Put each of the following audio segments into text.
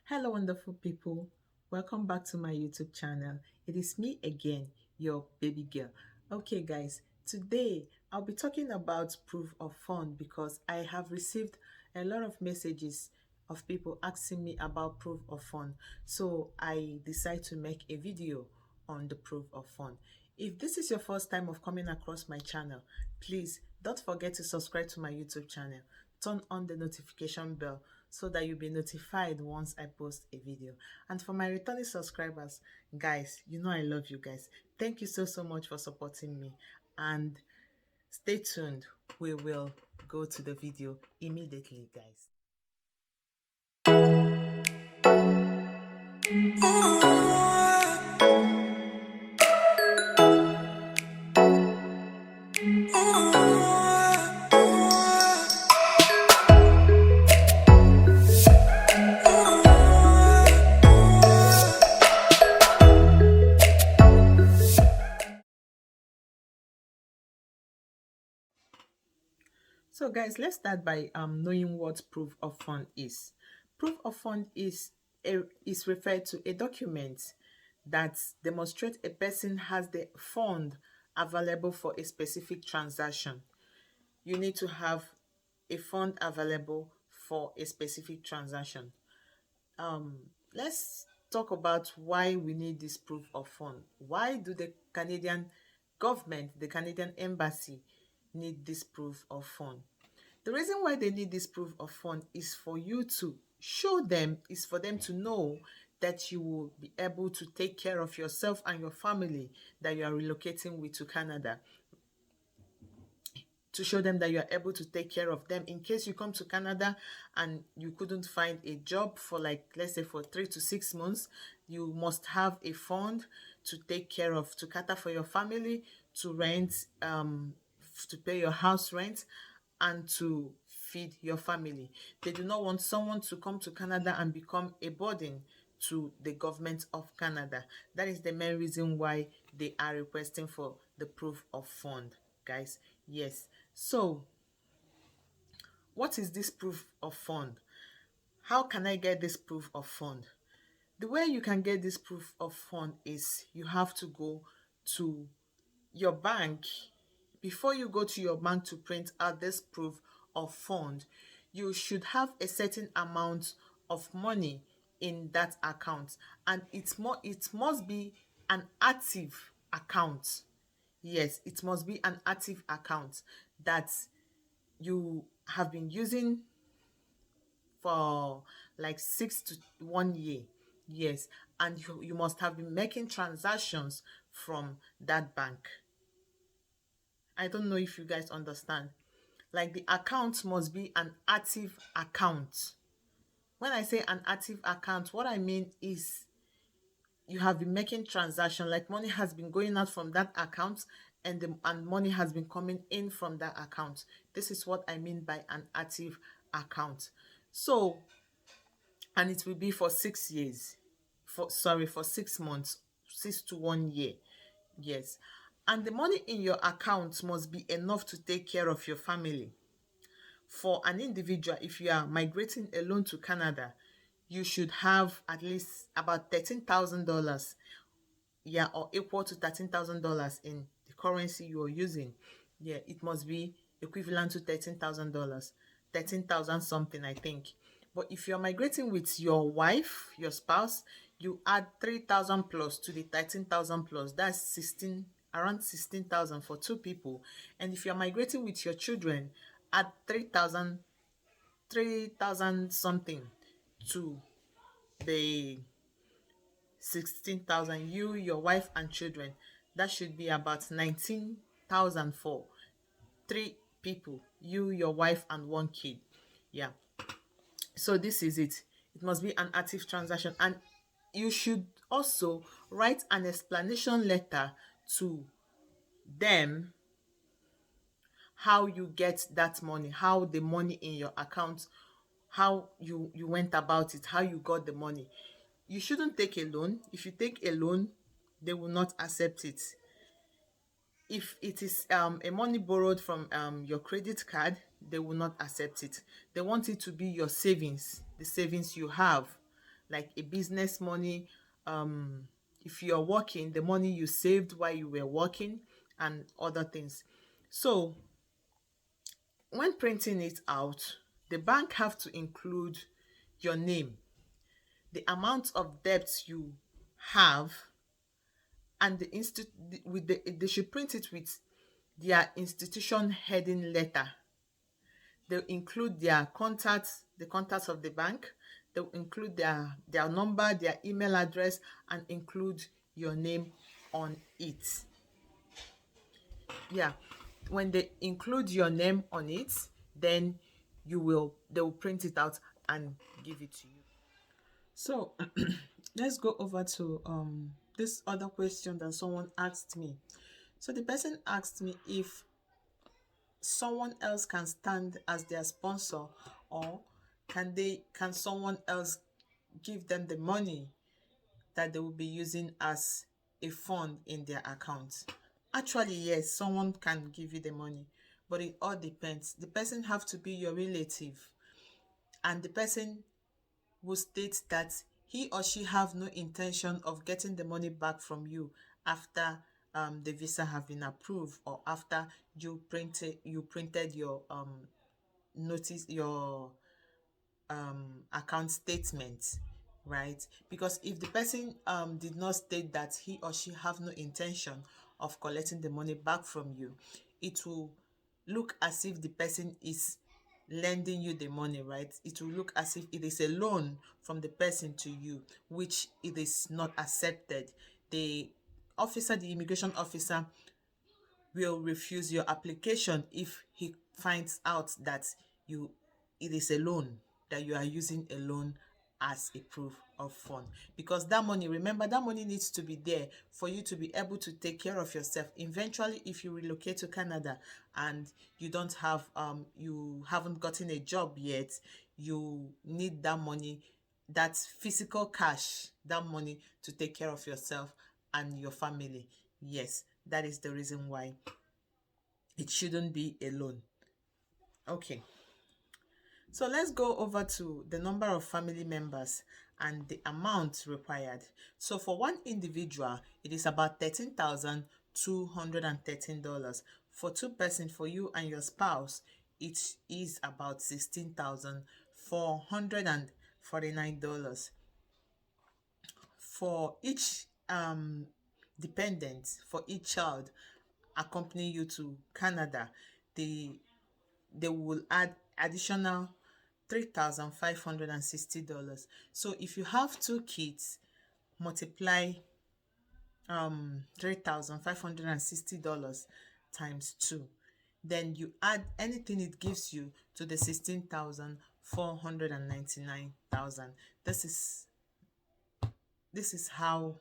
Hello, wonderful people. Welcome back to my YouTube channel. It is me again, your baby girl. Okay, guys, today I'll be talking about proof of fund because I have received a lot of messages of people asking me about proof of fund. So I decided to make a video on the proof of fund. If this is your first time of coming across my channel, please don't forget to subscribe to my YouTube channel. Turn on the notification bell so that you'll be notified once I post a video. And for my returning subscribers, guys, you know I love you guys. Thank you so much for supporting me. And stay tuned. We will go to the video immediately, guys. So guys, let's start by knowing what proof of fund is. Proof of fund is referred to a document that demonstrates a person has the fund available for a specific transaction. You need to have a fund available for a specific transaction. Let's talk about why we need this proof of fund. Why do the Canadian government, the Canadian embassy, need this proof of fund? The reason why they need this proof of fund is for you to show them, is for them to know that you will be able to take care of yourself and your family that you are relocating with to Canada, to show them that you are able to take care of them in case you come to Canada and you couldn't find a job for, like, let's say for 3 to 6 months. You must have a fund to take care of, to cater for your family, to rent, to pay your house rent, and to feed your family. They do not want someone to come to Canada and become a burden to the government of Canada. That is the main reason why they are requesting for the proof of fund, guys. Yes. So, what is this proof of fund? How can I get this proof of fund? The way you can get this proof of fund is you have to go to your bank. Before you go to your bank to print out this proof of fund, you should have a certain amount of money in that account, and it must be an active account. Yes, it must be an active account that you have been using for like 6 to 1 year. Yes, and you must have been making transactions from that bank. I don't know if you guys understand. Like, the account must be an active account. When I say an active account, what I mean is you have been making transaction, like money has been going out from that account, and money has been coming in from that account. This is what I mean by an active account. So, and it will be for 6 years, for 6 months, 6 to 1 year. Yes. And the money in your account must be enough to take care of your family. For an individual, if you are migrating alone to Canada, you should have at least about $13,000, yeah, or equal to $13,000 in the currency you are using. Yeah, it must be equivalent to $13,000, 13,000 something, I think. But if you're migrating with your wife, your spouse, you add 3,000 plus to the 13,000 plus. That's 16, around 16,000 for two people. And if you're migrating with your children, add 3,000, 3,000 something to the 16,000, you, your wife, and children. That should be about 19,000 for three people, you, your wife, and one kid. Yeah. So this is it. It must be an active transaction, and you should also write an explanation letter to them, how you get that money, how the money in your account, how you went about it, how you got the money. You shouldn't take a loan. If you take a loan, they will not accept it. If it is a money borrowed from your credit card, they will not accept it. They want it to be your savings, the savings you have. like a business money. If you're working, the money you saved while you were working, and other things. So when printing it out, the bank have to include your name, the amount of debts you have, and they should print it with their institution heading letter. They'll include their contacts, the contacts of the bank. They'll include their number, their email address, and include your name on it. Yeah. When they include your name on it, then they will print it out and give it to you. So let's go over to this other question that someone asked me. So the person asked me if someone else can stand as their sponsor, or can someone else give them the money that they will be using as a fund in their account. Actually, yes, someone can give you the money, but it all depends. The person have to be your relative, and the person will state that he or she have no intention of getting the money back from you after the visa have been approved, or after you printed your notice, your account statement, right? Because if the person did not state that he or she have no intention of collecting the money back from you, it will look as if the person is lending you the money, right? It will look as if it is a loan from the person to you, which it is not accepted. The immigration officer will refuse your application if he finds out that you it is a loan, that you are using a loan as a proof of fund. Because that money, remember, that money needs to be there for you to be able to take care of yourself. Eventually, if you relocate to Canada and you haven't gotten a job yet, you need that money, that physical cash, that money, to take care of yourself and your family. Yes, that is the reason why it shouldn't be a loan. Okay, so let's go over to the number of family members and the amount required. So for one individual, it is about $13,213. For two persons, for you and your spouse, it is about $16,449. For each dependent, for each child accompanying you to Canada, they will add additional $3,560. So if you have two kids, multiply $3,560 times two. Then you add anything it gives you to the 16,499,000. This is how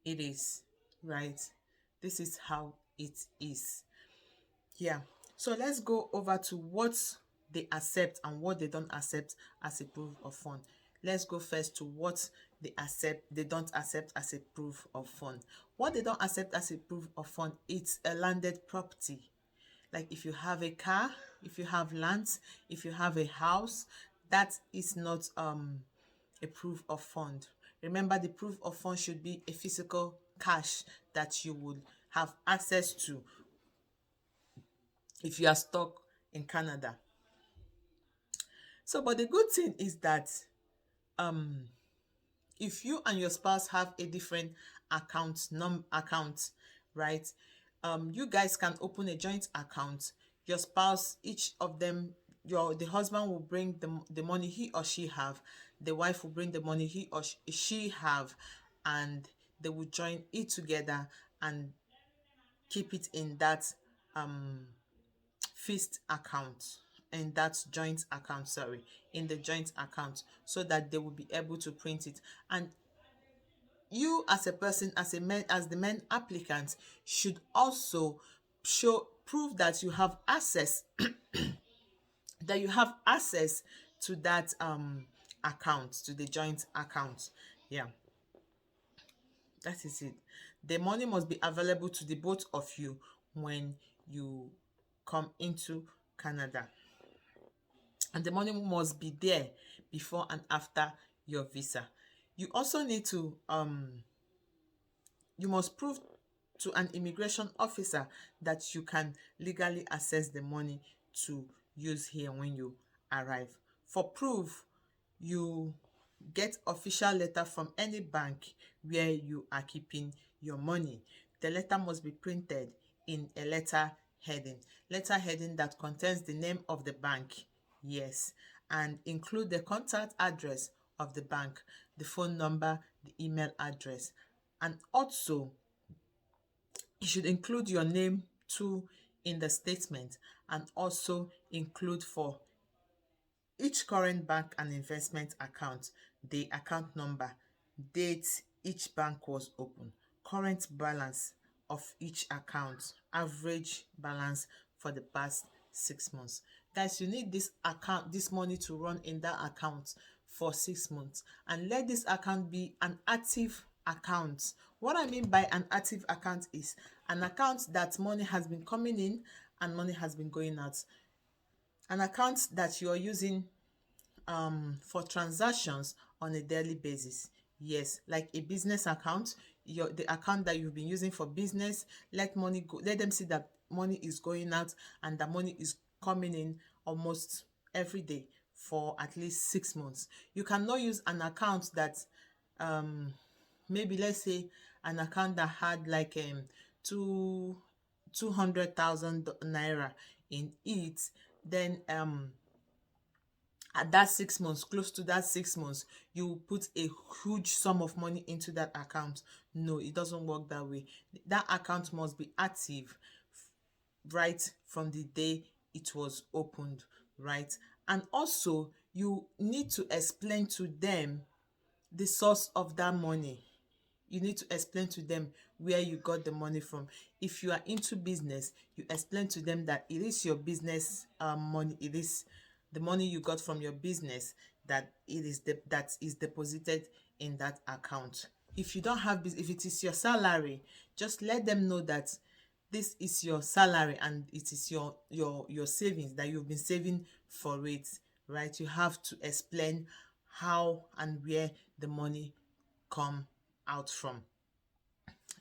it is, right? This is how it is. Yeah. So let's go over to what they accept and what they don't accept as a proof of fund. Let's go first to what they don't accept as a proof of fund. What they don't accept as a proof of fund, it's a landed property. Like if you have a car, if you have lands, if you have a house, that is not a proof of fund. Remember, the proof of fund should be a physical cash that you would have access to if you are stuck in Canada. So, but the good thing is that if you and your spouse have a different account, right? You guys can open a joint account. Your spouse, each of them, the husband will bring the money he or she have. The wife will bring the money he or she have, and they will join it together and keep it in that fixed account, in that joint account, sorry, in the joint account, so that they will be able to print it. And you as a person, as the main applicant, should also prove that you have access that you have access to that account, to the joint account. Yeah, that is it. The money must be available to the both of you when you come into Canada. and the money must be there before and after your visa. You also need to you must prove to an immigration officer that you can legally access the money to use here when you arrive. For proof, you get official letter from any bank where you are keeping your money. The letter must be printed in a letter heading that contains the name of the bank, yes, and include the contact address of the bank, the phone number, the email address, and also you should include your name too in the statement, and also include for each current bank and investment account the account number, date each bank was open, current balance of each account, average balance for the past 6 months. Guys, you need this money to run in that account for 6 months, and let this account be an active account. What I mean by an active account is an account that money has been coming in and money has been going out, an account that you are using for transactions on a daily basis. Yes, like a business account, the account that you've been using for business. Let them see that money is going out and that money is coming in almost every day for at least 6 months. You cannot use an account that maybe, let's say, an account that had like two 200,000 naira in it, then at that 6 months, close to that 6 months, you put a huge sum of money into that account. No, it doesn't work that way. That account must be active right from the day it was opened, right? And also, you need to explain to them the source of that money. You need to explain to them where you got the money from. If you are into business, you explain to them that it is your business money. It is the money you got from your business that is deposited in that account. If you don't have if it is your salary, just let them know that this is your salary and it is your savings that you've been saving for it, right? You have to explain how and where the money come out from.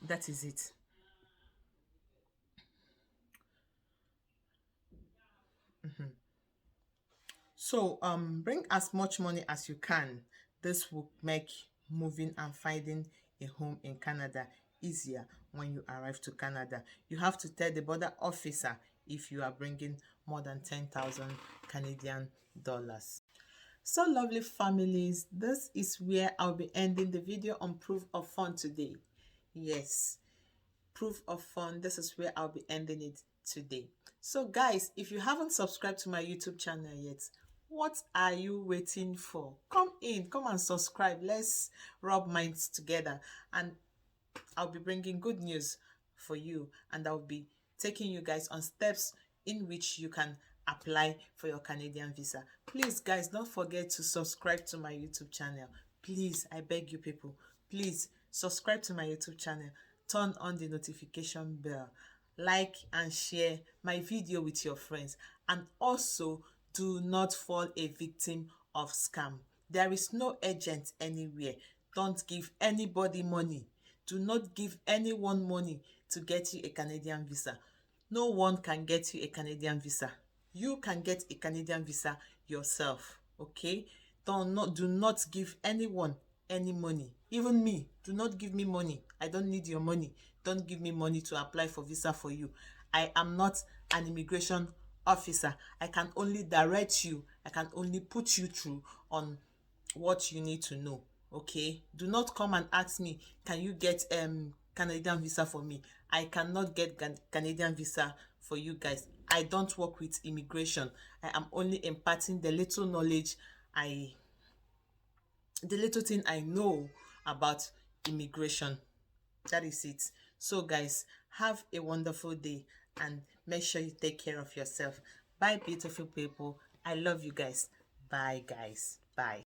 That is it. So bring as much money as you can. This will make moving and finding a home in Canada easier when you arrive to Canada. You have to tell the border officer if you are bringing more than 10,000 Canadian dollars. So lovely families, this is where I'll be ending the video on proof of fund today. Yes, proof of fund, this is where I'll be ending it today. So guys, if you haven't subscribed to my YouTube channel yet, what are you waiting for? Come and subscribe. Let's rub minds together, and I'll be bringing good news for you, and I'll be taking you guys on steps in which you can apply for your Canadian visa. Please guys, don't forget to subscribe to my YouTube channel. Please, I beg you people, please subscribe to my YouTube channel, turn on the notification bell, like and share my video with your friends, and also do not fall a victim of scam. There is no agent anywhere. Don't give anybody money. Do not give anyone money to get you a Canadian visa. No one can get you a Canadian visa. You can get a Canadian visa yourself, okay? Do not give anyone any money. Even me, do not give me money. I don't need your money. Don't give me money to apply for visa for you. I am not an immigration officer. I can only direct you. I can only put you through on what you need to know, okay? Do not come and ask me, can you get Canadian visa for me? I cannot get Canadian visa for you guys. I don't work with immigration. I am only imparting the little knowledge the little thing I know about immigration. That is it. So guys, have a wonderful day and make sure you take care of yourself. Bye beautiful people. I love you guys. Bye guys. Bye.